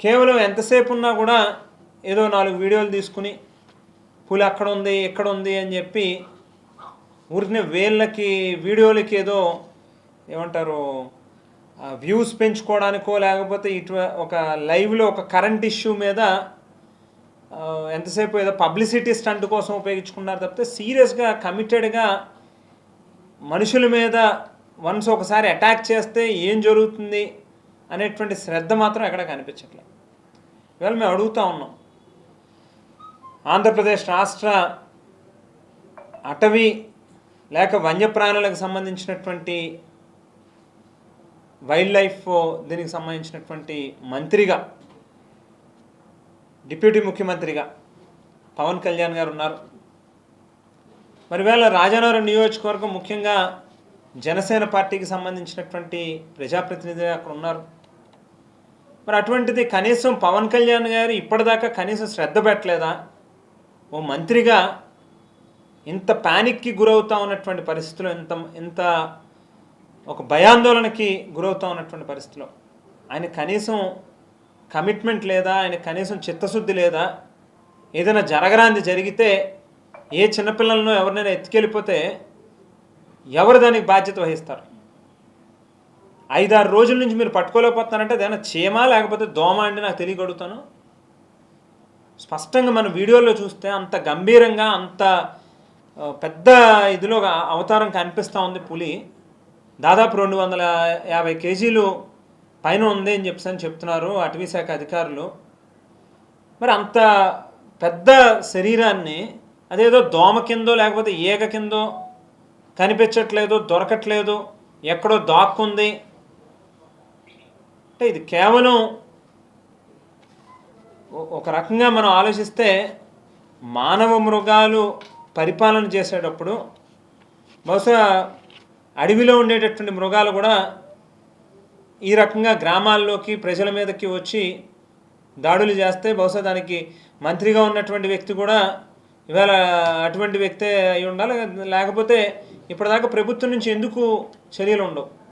కేవలం ఎంతసేపు ఉన్నా కూడా ఏదో 4 వీడియోలు తీసుకుని పులి అక్కడ ఉంది ఇక్కడ ఉంది అని చెప్పి ఊరికనే వీళ్ళకి వీడియోలకి ఏదో ఏమంటారు వ్యూస్ పెంచుకోవడానికో లేకపోతే ఒక లైవ్లో ఒక కరెంట్ ఇష్యూ మీద ఎంతసేపు ఏదో పబ్లిసిటీ స్టంట్ కోసం ఉపయోగించుకున్నారు తప్పితే సీరియస్గా కమిటెడ్గా మనుషుల మీద వన్స్ ఒకసారి అటాక్ చేస్తే ఏం జరుగుతుంది అనేటువంటి శ్రద్ధ మాత్రం ఎక్కడ కనిపించట్లేదు. ఇవాళ మేము అడుగుతూ ఉన్నాం, ఆంధ్రప్రదేశ్ రాష్ట్ర అటవీ లేక వన్యప్రాణులకు సంబంధించినటువంటి వైల్డ్ లైఫ్ దీనికి సంబంధించినటువంటి మంత్రిగా డిప్యూటీ ముఖ్యమంత్రిగా పవన్ కళ్యాణ్ గారు ఉన్నారు. మరి వేళ రాజానగరం నియోజకవర్గం ముఖ్యంగా జనసేన పార్టీకి సంబంధించినటువంటి ప్రజాప్రతినిధి అక్కడ ఉన్నారు. మరి అటువంటిది కనీసం పవన్ కళ్యాణ్ గారు ఇప్పటిదాకా కనీసం శ్రద్ధ పెట్టలేదా? ఓ మంత్రిగా ఇంత ప్యానిక్కి గురవుతూ ఉన్నటువంటి పరిస్థితిలో ఇంత ఒక భయాందోళనకి గురవుతూ ఉన్నటువంటి పరిస్థితిలో ఆయన కనీసం కమిట్మెంట్ లేదా? ఆయన కనీసం చిత్తశుద్ధి లేదా? ఏదైనా జరగరాంది జరిగితే ఏ చిన్నపిల్లలను ఎవరినైనా ఎత్తుకెళ్ళిపోతే ఎవరు దానికి బాధ్యత వహిస్తారు? 5-6 రోజుల నుంచి మీరు పట్టుకోలేకపోతున్నారంటే అదేమైనా చీమా లేకపోతే దోమ అంటే నాకు తెలియగలుగుతాను. స్పష్టంగా మన వీడియోలో చూస్తే అంత గంభీరంగా అంత పెద్ద ఇదిలో అవతారం కనిపిస్తూ ఉంది. పులి దాదాపు 250 కేజీలు పైన ఉంది అని చెప్తున్నారు అటవీ శాఖ అధికారులు. మరి అంత పెద్ద శరీరాన్ని అదేదో దోమ కిందో లేకపోతే ఈగ కిందో కనిపించట్లేదు, దొరకట్లేదు, ఎక్కడో దాక్కుంది అంటే ఇది కేవలం ఒక రకంగా మనం ఆలోచిస్తే మానవ మృగాలు పరిపాలన చేసేటప్పుడు బహుశా అడవిలో ఉండేటటువంటి మృగాలు కూడా ఈ రకంగా గ్రామాల్లోకి ప్రజల మీదకి వచ్చి దాడులు చేస్తే బహుశా దానికి మంత్రిగా ఉన్నటువంటి వ్యక్తి కూడా ఇవాళ అటువంటి వ్యక్తే అయి ఉండాలి. లేకపోతే ఇప్పటిదాకా ప్రభుత్వం నుంచి ఎందుకు చర్యలు ఉండవు?